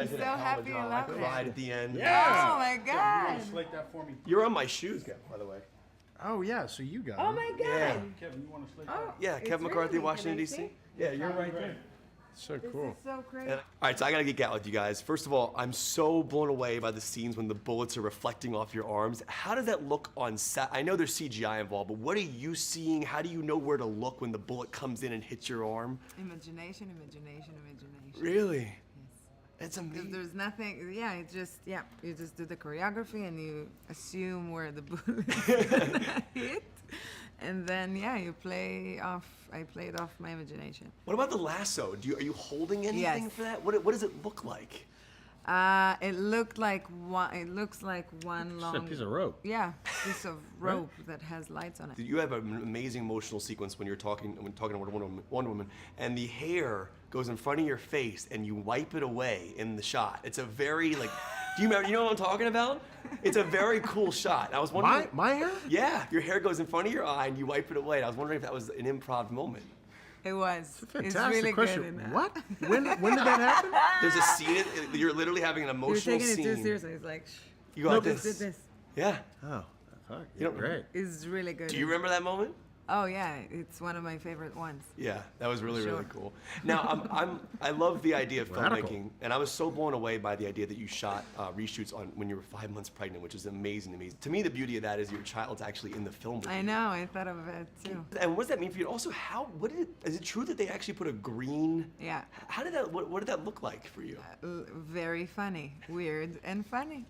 guys did a so hell of a happy you job. love I it. cried at the end. Yeah. Oh my You God. want to slate that for me? You're on my shoes, by the way. Oh yeah, so you got Oh it. my God. Yeah. Kevin, you want to slate Oh, that? Yeah, it's Kevin McCarthy, really- Washington, can I D.C. see? Yeah, you're right there. So This cool. is so great. All right, so I gotta geek out with you guys. First of all, I'm so blown away by the scenes when the bullets are reflecting off your arms. How does that look on set? I know there's CGI involved, but what are you seeing? How do you know where to look when the bullet comes in and hits your arm? Imagination, imagination, imagination. Really? Yes. It's Because amazing. there's nothing, you just do the choreography and you assume where the bullet is gonna hit. And then, you I played off my imagination. What about the lasso? Are you holding anything Yes. for that? What does it look like? It looks like one long... It's a piece of rope. Yeah, piece of rope that has lights on it. You have an amazing emotional sequence when talking to Wonder Woman, and the hair goes in front of your face, and you wipe it away in the shot. It's a very do you remember? You know what I'm talking about? It's a very cool shot. I was wondering. My hair? Yeah, your hair goes in front of your eye, and you wipe it away. And I was wondering if that was an improv moment. It was. It's Fantastic really question. good in that. What? When did that happen? There's a scene. You're literally having an You're emotional taking it scene. too seriously. It's like, shh. You got Just this. did this. Yeah. Oh, fuck. You don't- Great. It's really good. Do you remember that moment? Oh yeah, it's one of my favorite ones. Yeah, that was really Sure. really cool. Now I love the idea of Radical. filmmaking, and I was so blown away by the idea that you shot reshoots on when you were 5 months pregnant, which is amazing to me. To me, the beauty of that is your child's actually in the film. With I you. know. I thought of it too. And what does that mean for you? Also, is it true that they actually put a green? Yeah. How did that? What did that look like for you? Very funny, weird, and funny.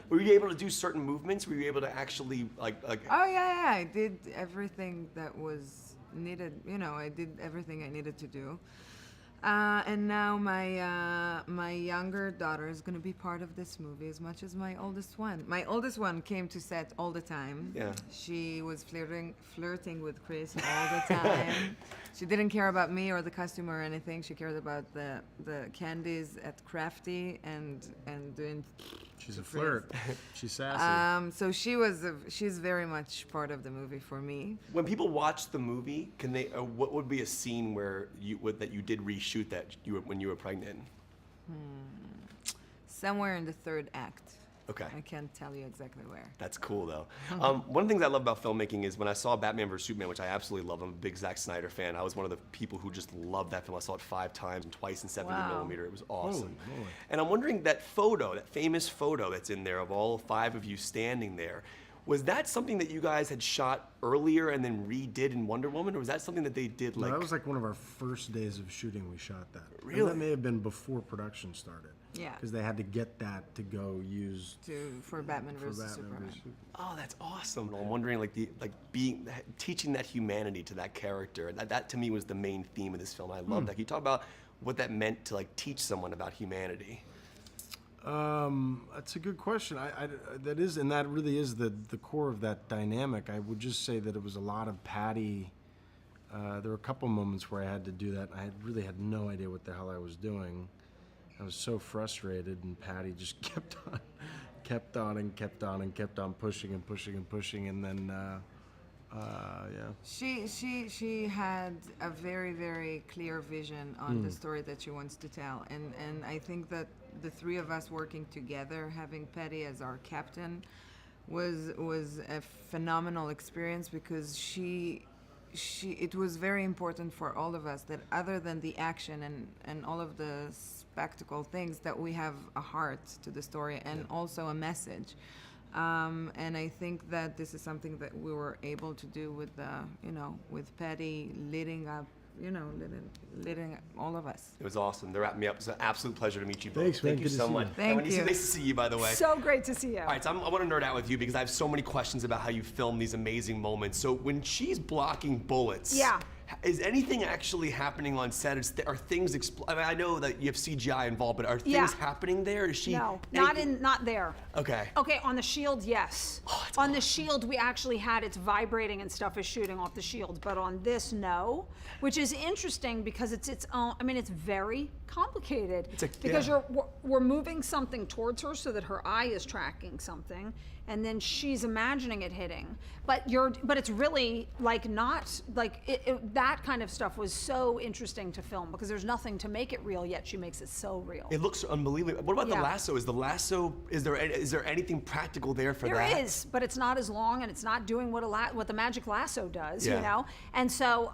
Were you able to do certain movements? Were you able to actually like? Oh yeah, I did everything that was needed. I did everything I needed to do. And now my younger daughter is gonna be part of this movie as much as my oldest one. My oldest one came to set all the time. Yeah. She was flirting with Chris all the time. She didn't care about me or the costume or anything. She cared about the candies at Crafty and doing. She's a flirt. She's sassy. So she's very much part of the movie for me. When people watch the movie, can they? What would be a scene where that you did reshoot when you were pregnant? Somewhere in the third act. Okay. I can't tell you exactly where. That's cool though. One of the things I love about filmmaking is when I saw Batman vs Superman, which I absolutely love. I'm a big Zack Snyder fan. I was one of the people who just loved that film. I saw it 5 times and twice in 70 Wow. millimeter. It was awesome. Holy moly. And I'm wondering that famous photo that's in there of all 5 of you standing there. Was that something that you guys had shot earlier and then redid in Wonder Woman, or was that something that they did No, that was like one of our first days of shooting. We shot that. And Really? that may have been before production started. Yeah. Because they had to get that to go use For Batman for versus Batman Superman. versus Superman. Oh, that's awesome. I'm wondering, teaching that humanity to that character. That to me was the main theme of this film. I love that. Can you talk about what that meant to teach someone about humanity? That's a good question. That really is the core of that dynamic. I would just say that it was a lot of Patty. There were a couple moments where I had to do that. I really had no idea what the hell I was doing. I was so frustrated, and Patty just kept on pushing and pushing and pushing, and then yeah. She had a very, very clear vision on the story that she wants to tell, and I think that the 3 of us working together, having Patty as our captain, was a phenomenal experience, because it was very important for all of us that other than the action and all of the spectacle things, that we have a heart to the story and also a message. And I think that this is something that we were able to do with with Patty leading up, leading all of us. It was awesome. They're wrapping me up. It's an absolute pleasure to meet you both. Thanks, man. Thank you Good to so see much. you. Thank And you. Nice to see you, by the way. So great to see you. All right, so I want to nerd out with you because I have so many questions about how you film these amazing moments. So when she's blocking bullets, Yeah. is anything actually happening on set? Are things? I know that you have CGI involved, but are things Yeah. happening there? Is she? No, anything- not there. Okay. Okay, on the Shield, yes. Oh, that's On the Shield, we actually had it's vibrating and stuff is shooting off the Shield, but on this, no. Which is interesting because it's its own. I mean, it's very complicated because we're moving something towards her so that her eye is tracking something, and then she's imagining it hitting. But it's really not like that kind of stuff was so interesting to film because there's nothing to make it real, yet she makes it so real. It looks unbelievable. What about the Yeah. lasso? Is there anything practical there for that? There is, but it's not as long and it's not doing what the magic lasso does, Yeah. you know? And so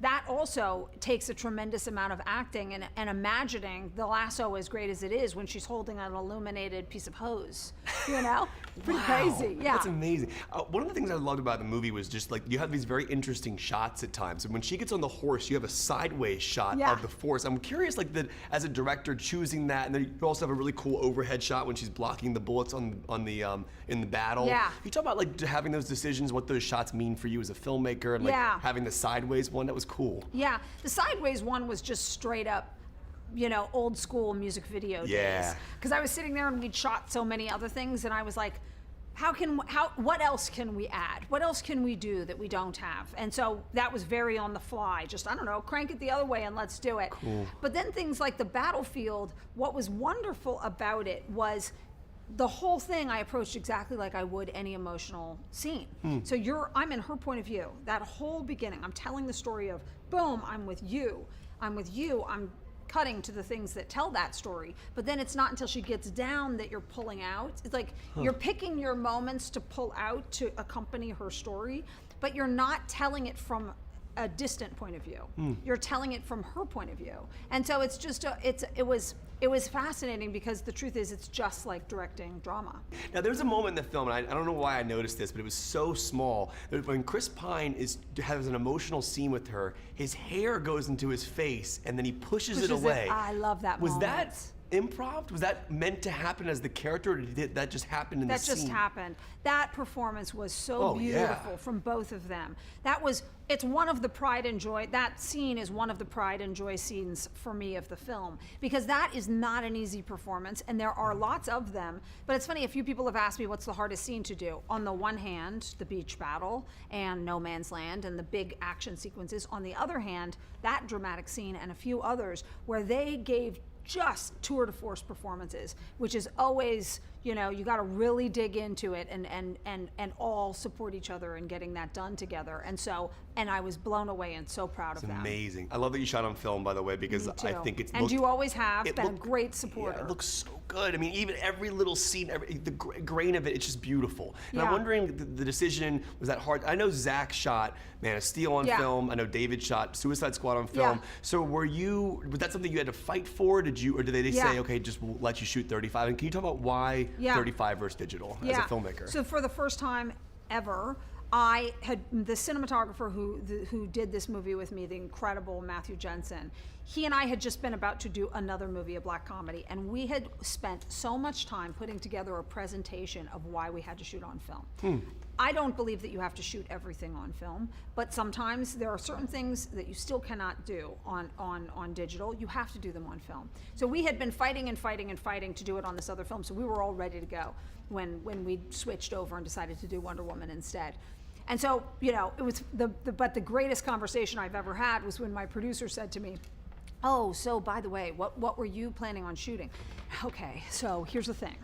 that also takes a tremendous amount of acting and imagining the lasso as great as it is when she's holding an illuminated piece of hose, you know? Pretty crazy, yeah. That's amazing. One of the things I loved about the movie was just like you have these very interesting shots at times. And when she gets on the horse, you have a sideways shot Yeah. of the horse. I'm curious, like that as a director choosing that, and then you also have a really cool overhead shot when she's blocking the bullets on the in the battle. Yeah. You talk about like having those decisions, what those shots mean for you as a filmmaker, and like Yeah. having the sideways one. That was cool. Yeah, the sideways one was just straight up, you know, old school music video Yeah. days. Because I was sitting there and we'd shot so many other things, and I was like, what else can we add? What else can we do that we don't have? And so that was very on the fly. Just, I don't know, crank it the other way and let's do it. Cool. But then things like the battlefield, what was wonderful about it was the whole thing I approached exactly like I would any emotional scene. So I'm in her point of view. That whole beginning, I'm telling the story of, boom, I'm with you, I'm cutting to the things that tell that story. But then it's not until she gets down that you're pulling out. It's like you're picking your moments to pull out to accompany her story, but you're not telling it from a distant point of view. You're telling it from her point of view. And so it's just it was fascinating because the truth is it's just like directing drama. Now, there's a moment in the film, and I don't know why I noticed this, but it was so small. That when Chris Pine has an emotional scene with her, his hair goes into his face, and then he pushes it away. I love that Was moment. that improv? Was that meant to happen as the character, or did that just happen in the scene? That just happened. That performance was so beautiful from both of them. It's one of the pride and joy, that scene is one of the pride and joy scenes for me of the film, because that is not an easy performance, and there are lots of them. But it's funny, a few people have asked me what's the hardest scene to do. On the one hand, the beach battle and No Man's Land and the big action sequences. On the other hand, that dramatic scene and a few others where they gave just tour de force performances, which is always, you know, you got to really dig into it and all support each other in getting that done together. And I was blown away and so proud of them. Amazing. I love that you shot on film, by the way, because Me I too. think it's and you always have been a great supporter. Yeah, it looks so good. I mean, even every little scene, the grain of it, it's just beautiful. And I'm Yeah. wondering, the decision, was that hard? I know Zach shot Man of Steel on Yeah. film. I know David shot Suicide Squad on film. Yeah. So was that something you had to fight for? Or did they Yeah. say, okay, just we'll let you shoot 35? And can you talk about why Yeah. 35 versus digital as a filmmaker? So for the first time ever, I had the cinematographer who did this movie with me, the incredible Matthew Jensen. He and I had just been about to do another movie, a black comedy, and we had spent so much time putting together a presentation of why we had to shoot on film. I don't believe that you have to shoot everything on film, but sometimes there are certain things that you still cannot do on digital. You have to do them on film. So we had been fighting to do it on this other film, so we were all ready to go when we switched over and decided to do Wonder Woman instead. And so, you know, it was but the greatest conversation I've ever had was when my producer said to me, "Oh, so by the way, what were you planning on shooting?" Okay, so here's the thing.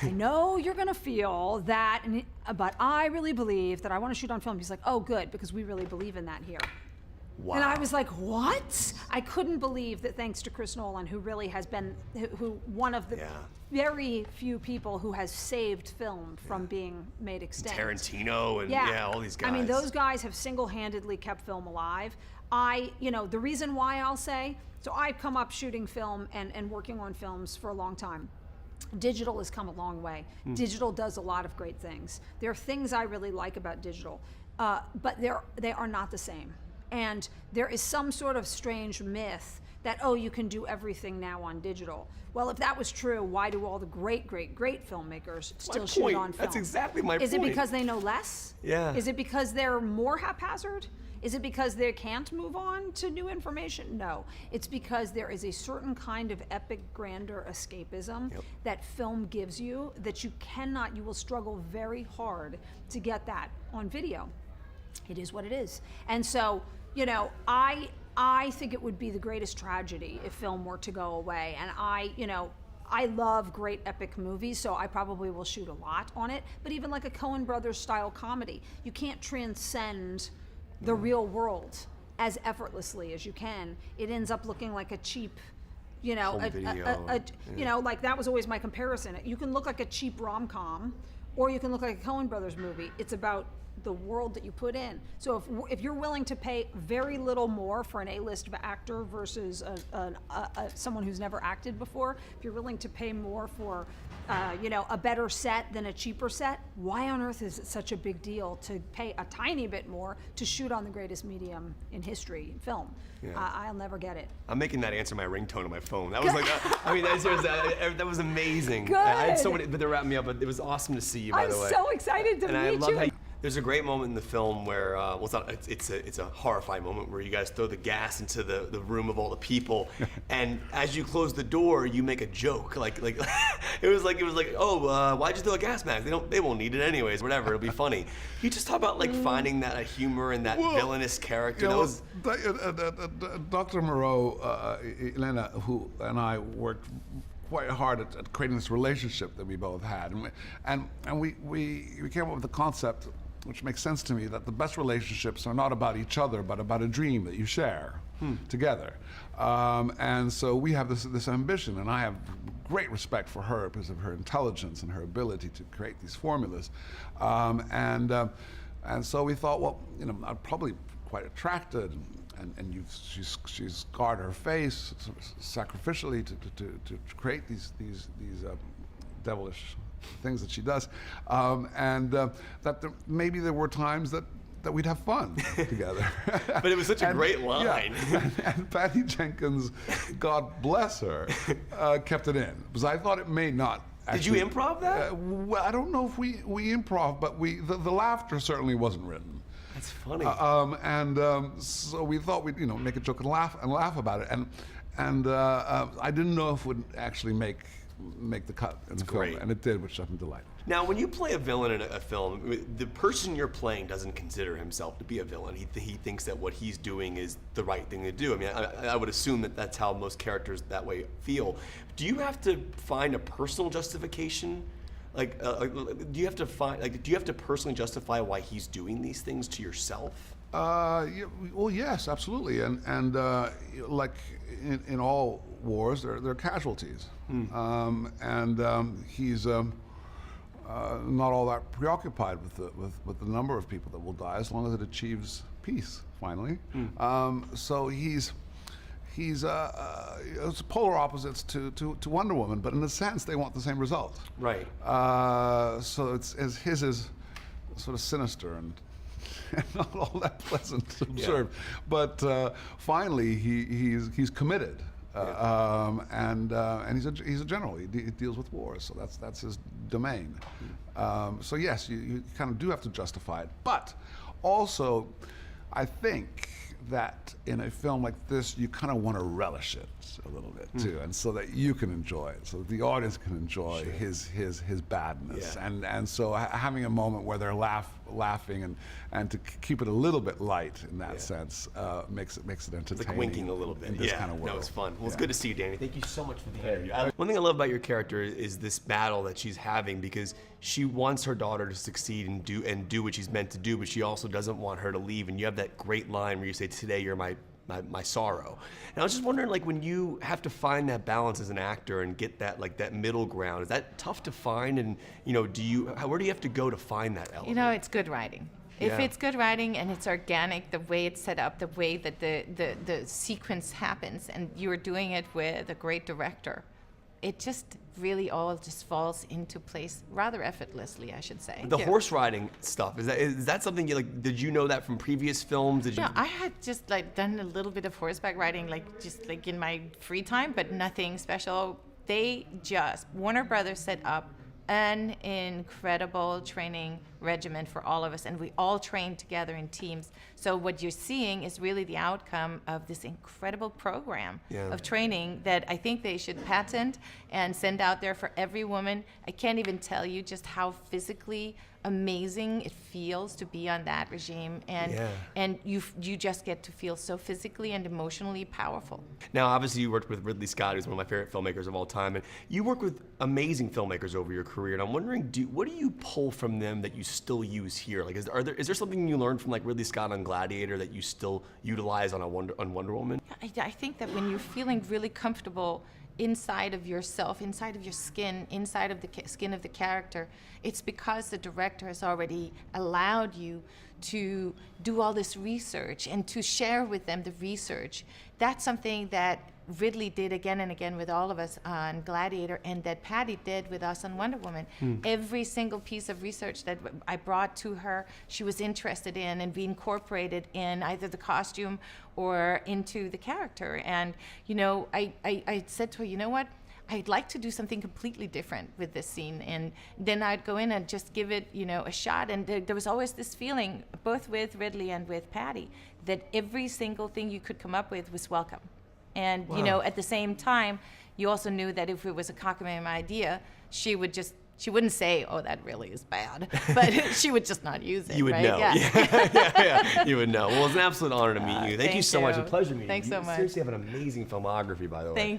I know you're gonna feel that, but I really believe that I want to shoot on film. He's like, "Oh, good, because we really believe in that here." Wow. And I was like, what? I couldn't believe that, thanks to Chris Nolan, who really has been one of the very few people who has saved film from being made extinct. Tarantino and all these guys. I mean, those guys have single-handedly kept film alive. The reason why I'll say, so I've come up shooting film and working on films for a long time. Digital has come a long way. Digital does a lot of great things. There are things I really like about digital, but they are not the same. And there is some sort of strange myth that, oh, you can do everything now on digital. Well, if that was true, why do all the great filmmakers still shoot on film? That's exactly my point. Is it because they know less? Yeah. Is it because they're more haphazard? Is it because they can't move on to new information? No. It's because there is a certain kind of epic grandeur escapism that film gives you that you will struggle very hard to get that on video. It is what it is. And so, you know, I think it would be the greatest tragedy if film were to go away. And I love great epic movies, so I probably will shoot a lot on it. But even like a Coen Brothers style comedy, you can't transcend the real world as effortlessly as you can, it ends up looking like a cheap, you know, Home video, you know, like that was always my comparison. You can look like a cheap rom-com, or you can look like a Coen Brothers movie. It's about the world that you put in. So if you're willing to pay very little more for an A-list actor versus someone who's never acted before, if you're willing to pay more for you know, a better set than a cheaper set, why on earth is it such a big deal to pay a tiny bit more to shoot on the greatest medium in history, film? Yeah. I'll never get it. I'm making that answer my ringtone on my phone. That was like, I mean, that was amazing. Good. I had so many, but they're wrapping me up. But it was awesome to see you, by the way. I'm so excited to And meet I love you. how there's a great moment in the film where, well, it's a horrifying moment where you guys throw the gas into the room of all the people, and as you close the door, you make a joke, like it was like, oh, why'd you throw a gas mask? They won't need it anyways, whatever. It'll be funny. You just talk about like finding that humor and that villainous character. Yeah, That was. Dr. Moreau, Elena, who and I worked quite hard at creating this relationship that we both had, and we came up with the concept, which makes sense to me, that the best relationships are not about each other, but about a dream that you share together. And so we have this ambition, and I have great respect for her because of her intelligence and her ability to create these formulas. And so we thought, well, you know, I'm probably quite attracted, and she's scarred her face sacrificially to create these devilish things that she does, that maybe there were times that we'd have fun together. But it was such a great line. Yeah, and Patty Jenkins, God bless her, kept it in, because I thought it may not. Did you improv that? Well, I don't know if we improv, but the laughter certainly wasn't written. That's funny. So we thought we'd make a joke and laugh about it, and I didn't know if it would actually make the cut in the film, great. and it did, which I'm delighted. Now, when you play a villain in a film, the person you're playing doesn't consider himself to be a villain. He thinks that what he's doing is the right thing to do. I mean, I would assume that that's how most characters that way feel. Do you have to find a personal justification? Do you have to personally justify why he's doing these things to yourself? Yeah, well, yes, absolutely, and like in all wars, there are casualties, and he's not all that preoccupied with the number of people that will die, as long as it achieves peace finally. So he's it's polar opposites to Wonder Woman, but in a sense they want the same result. Right. So his is sort of sinister and not all that pleasant to observe, but finally he's committed, and he's a general. He deals with wars, so that's his domain. So yes, you kind of do have to justify it, but also I think that in a film like this, you kind of want to relish it a little bit too, and so that you can enjoy it, so that the audience can enjoy his badness, and so having a moment where they're laughing and to keep it a little bit light in that sense makes it entertaining. It's like winking a little bit. In this kind of world. No, it's fun. Well, it's good to see you, Danny. Thank you so much for the interview. One thing I love about your character is this battle that she's having, because she wants her daughter to succeed and do what she's meant to do, but she also doesn't want her to leave. And you have that great line where you say, "Today you're my sorrow." And I was just wondering, like, when you have to find that balance as an actor and get that middle ground, is that tough to find? And where do you have to go to find that element? It's good writing. If it's good writing and it's organic, the way it's set up, the way that the sequence happens, and you're doing it with a great director, it just really all just falls into place rather effortlessly, I should say. The horse riding stuff, is that something you like? Did you know that from previous films? I had just done a little bit of horseback riding, just in my free time, but nothing special. Warner Brothers set up an incredible training regimen for all of us, and we all trained together in teams. So what you're seeing is really the outcome of this incredible program of training that I think they should patent and send out there for every woman. I can't even tell you just how physically amazing it feels to be on that regime, and you just get to feel so physically and emotionally powerful. Now, obviously, you worked with Ridley Scott, who's one of my favorite filmmakers of all time, and you work with amazing filmmakers over your career. And I'm wondering, what do you pull from them that you still use here? Like, is there something you learned from like Ridley Scott on Gladiator that you still utilize on Wonder Woman? I think that when you're feeling really comfortable inside of yourself, inside of your skin, inside of the skin of the character, it's because the director has already allowed you to do all this research and to share with them the research. That's something that Ridley did again and again with all of us on Gladiator, and that Patty did with us on Wonder Woman. Every single piece of research that I brought to her, she was interested in, and we incorporated in either the costume or into the character. And, you know, I said to her, you know what? I'd like to do something completely different with this scene. And then I'd go in and just give it, you know, a shot. And there was always this feeling, both with Ridley and with Patty, that every single thing you could come up with was welcome. And, you know, at the same time, you also knew that if it was a cockamamie idea, she wouldn't say, oh, that really is bad, but she would just not use it. You would right? know. Yeah. You would know. Well, it's an absolute honor to meet you. Thank you Thank so much. you. A pleasure meeting Thanks you. so You much. seriously have an amazing filmography, by the way. Thank